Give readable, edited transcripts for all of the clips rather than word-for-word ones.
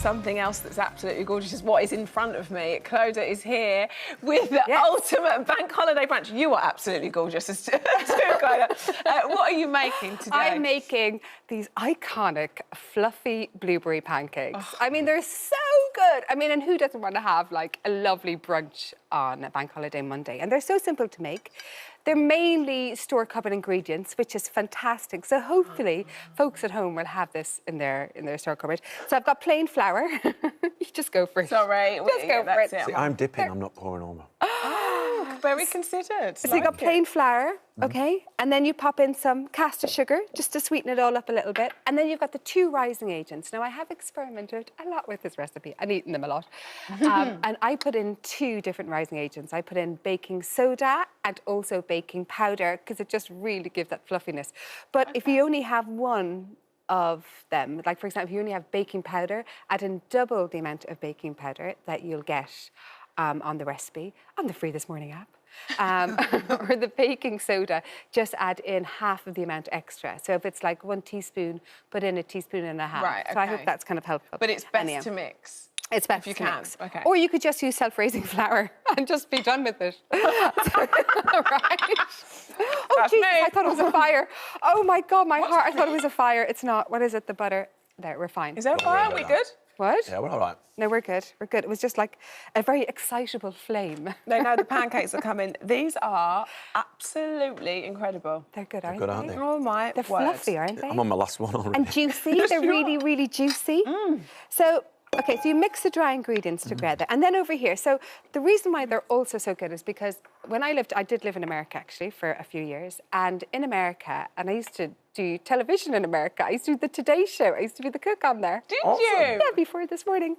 something else that's absolutely gorgeous is what is in front of me. Clodagh is here with the ultimate bank holiday brunch. You are absolutely gorgeous too, Clodagh. What are you making today? I'm making these iconic fluffy blueberry pancakes. Oh. I mean, they're so good. I mean, and who doesn't want to have like a lovely brunch on a bank holiday Monday? And they're so simple to make. They're mainly store-cupboard ingredients, which is fantastic. So hopefully, folks at home will have this in their store cupboard. So I've got plain flour. You just go for it. Sorry, just go for it. See, I'm dipping. I'm not pouring over. Very considered. So you got plain flour, okay? And then you pop in some caster sugar, just to sweeten it all up a little bit. And then you've got the 2 rising agents. Now, I have experimented a lot with this recipe. I've eaten them a lot. And I put in 2 different rising agents. I put in baking soda and also baking powder, because it just really gives that fluffiness. But if you only have one of them, like, for example, if you only have baking powder, add in double the amount of baking powder that you'll get on the recipe, on the Free This Morning app. Or the baking soda, just add in half of the amount extra. So if it's like 1 teaspoon, put in 1.5 teaspoons. Right, okay. So I hope that's kind of helpful. But it's best to mix. It's best if you to can. mix. Okay. Or you could just use self-raising flour and just be done with it. Right. Oh, Jesus, I thought it was a fire. Oh, my God, my heart, I thought it was a fire. It's not. What is it? The butter. There, we're fine. Is that fire? Are we good? What? Yeah, we're all right. No, we're good. We're good. It was just like a very excitable flame. No, the pancakes are coming. These are absolutely incredible. They're good, aren't Good, they? aren't they? Oh, my They're word. fluffy, aren't they? I'm on my last one already. And juicy. They're really, really juicy. So, okay, so you mix the dry ingredients together. And then over here, so the reason why they're also so good is because when I did live in America, actually, for a few years. And in America, and I used to do television in America. I used to do the Today Show. I used to be the cook on there. Did you? Yeah, before this morning.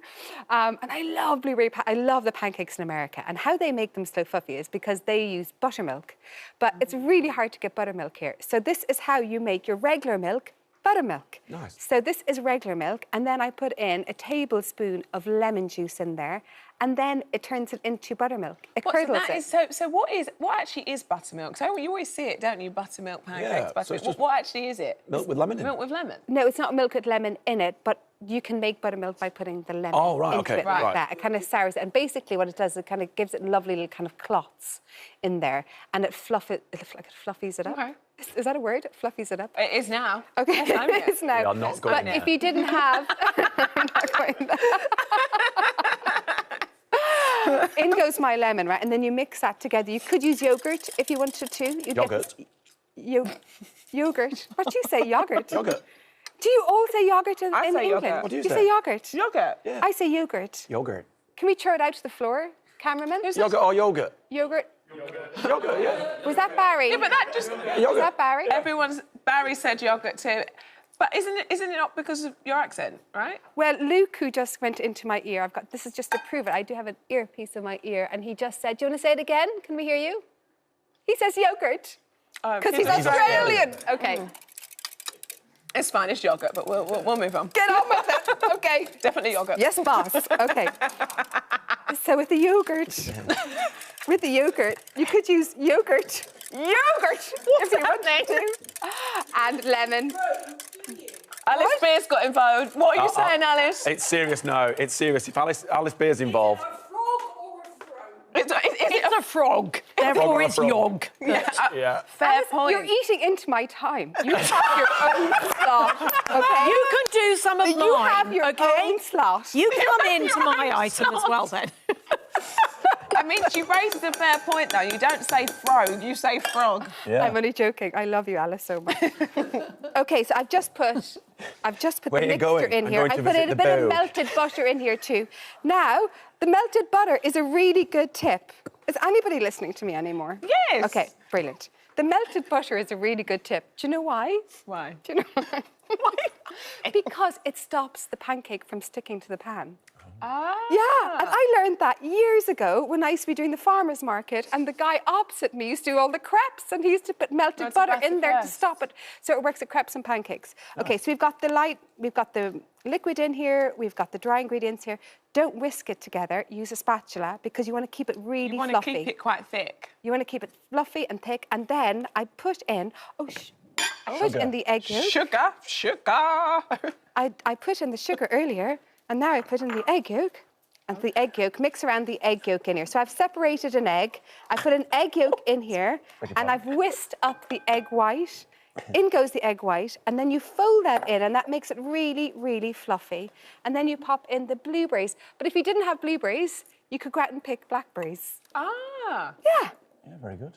And I love I love the pancakes in America. And how they make them so fluffy is because they use buttermilk. But it's really hard to get buttermilk here. So this is how you make your regular milk buttermilk. Nice. So this is regular milk, and then I put in a tablespoon of lemon juice in there, and then it turns it into buttermilk. It curdles it. So what actually is buttermilk? So you always see it, don't you? Buttermilk pancakes, Yeah, so buttermilk. it's just What actually is it? milk with lemon in it. Milk with lemon? No, it's not milk with lemon in it, but you can make buttermilk by putting the lemon into okay, it like right. that. It kind of sours it. And basically what it does, it kind of gives it lovely little kind of clots in there, and it fluffies it up. Okay. Is that a word? It fluffies it up? It is now. Okay, it is now. We are not going But there. if you didn't have... I'm not going there. In goes my lemon, right? And then you mix that together. You could use yogurt if you wanted to. Yogurt? Yogurt. What do you say, yogurt? Yogurt. Do you all say yogurt in I say England? yogurt. What do you You say? say yogurt? Yogurt. Yeah. I say yogurt. Yogurt. Can we throw it out to the floor, cameraman? Yogurt or yogurt? Yogurt. Yogurt, yeah. Was that Barry? Yeah, but that just... Was Yogurt. that Barry? Barry said yogurt too. But isn't it not because of your accent, right? Well, Luke, who just went into my ear, this is just to prove it. I do have an earpiece in my ear, and he just said, "Do you want to say it again? Can we hear you?" He says yogurt because he's Australian. Okay. It's fine, it's yogurt, but we'll move on. Get on with it. Okay. Definitely yogurt. Yes, boss. Okay. So with the yogurt, you could use yogurt. What's if you wanted to. And lemon. Alice Beer's got involved. What are you saying, Alice? It's serious, no. It's serious. If Alice Beer's involved... It's a frog. Therefore, it's yog. Yeah. Fair point. You're eating into my time. You have your own slot, okay? You can do some of mine. You have your okay? own slot. You come into my item as well, then. I mean, she raises a fair point, though. You don't say frog, you say frog. Yeah. I'm only joking. I love you, Alice, so much. Okay, so I've just put the Where are you mixture going? in I'm here. going I to put in visit a the bit of boat. melted butter in here too. Now, the melted butter is a really good tip. Is anybody listening to me anymore? Yes. Okay, brilliant. The melted butter is a really good tip. Do you know why? Why? Do you know why? Because it stops the pancake from sticking to the pan. Ah. Yeah, and I learned that years ago when I used to be doing the farmer's market, and the guy opposite me used to do all the crepes, and he used to put melted butter in there to stop it, so it works at crepes and pancakes. Okay, so we've got the liquid in here, we've got the dry ingredients here. Don't whisk it together, use a spatula, because you want to keep it really fluffy. You want to keep it quite thick. You want to keep it fluffy and thick, and then I put in, I put in the egg yolk. Sugar. I put in the sugar earlier, And now I put in the egg yolk. And the egg yolk, mix around the egg yolk in here. So I've separated an egg. I put an egg yolk in here, and I've whisked up the egg white. In goes the egg white, and then you fold that in, and that makes it really, really fluffy. And then you pop in the blueberries. But if you didn't have blueberries, you could go out and pick blackberries. Ah. Yeah. Yeah, very good.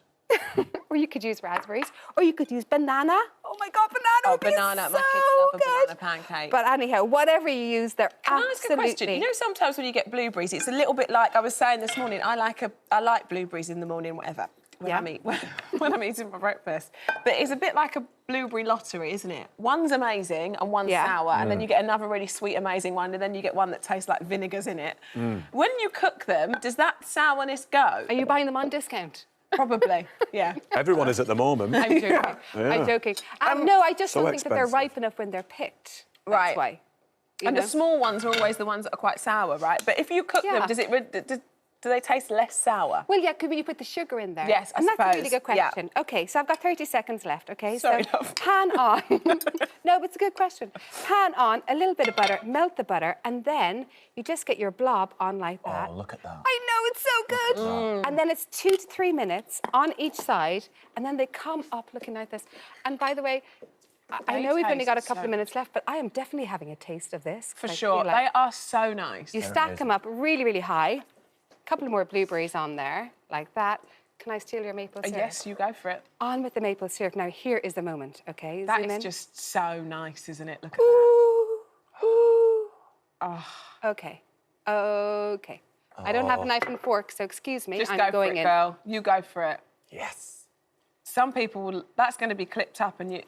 Or you could use raspberries, or you could use banana. Oh my God, banana would be banana. so My kids love a good. banana pancake. But anyhow, whatever you use, they're Can I ask a absolutely... question? You know, sometimes when you get blueberries, it's a little bit like I was saying this morning. I like blueberries in the morning, whatever. When I'm eating my breakfast. But it's a bit like a blueberry lottery, isn't it? One's amazing and one's sour, and then you get another really sweet, amazing one, and then you get one that tastes like vinegar's in it. When you cook them, does that sourness go? Are you buying them on discount? Probably, yeah. Everyone is at the moment. I'm joking. Yeah. I'm joking. No, I just So don't think that they're expensive. ripe enough when they're picked. That's Right. why. And know? the small ones are always the ones that are quite sour, right? But if you cook Yeah. them, do they taste less sour? Well, yeah, when you put the sugar in there. Yes, I And that's a really suppose, good yeah. question. OK, so I've got 30 seconds left, OK? Sorry, so love. pan on. No, but it's a good question. Pan on, a little bit of butter, melt the butter, and then you just get your blob on like that. Oh, look at that. I know, it's so good. And then it's 2 to 3 minutes on each side, and then they come up looking like this. And by the way, I They know we've only got a taste couple so- of minutes left, but I am definitely having a taste of this. For 'cause I sure. feel like They are so nice. you stack them up really, really high. A couple more blueberries on there, like that. Can I steal your maple syrup? Yes, you go for it. On with the maple syrup. Now, here is the moment, OK? That Zoom is in. just so nice, isn't it? Look at that. Ooh, ooh. Oh, OK, OK. I don't have a knife and fork, so excuse me. just I'm go going for it, in. girl. You go for it. Yes. Some people will, that's going to be clipped up, and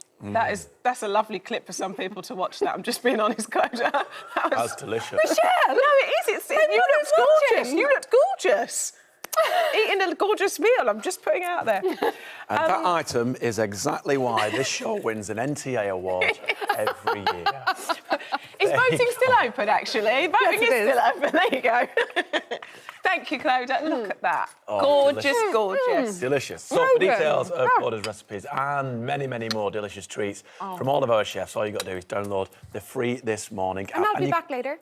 that's a lovely clip for some people to watch. That I'm just being honest, Clodagh. That's delicious. Michelle, no, it is. You looked gorgeous. watching. You looked gorgeous. Eating a gorgeous meal. I'm just putting it out there. And that item is exactly why this show wins an NTA award every year. Is voting still open, actually? Voting Yes, it is still open. There you go. Thank you, Clodagh. Look at that. Gorgeous, delicious. gorgeous. Delicious. So So for good. details of Clodaugh's recipes and many, many more delicious treats from all of our chefs, all you got to do is download the free This Morning app. And I'll be you- back later.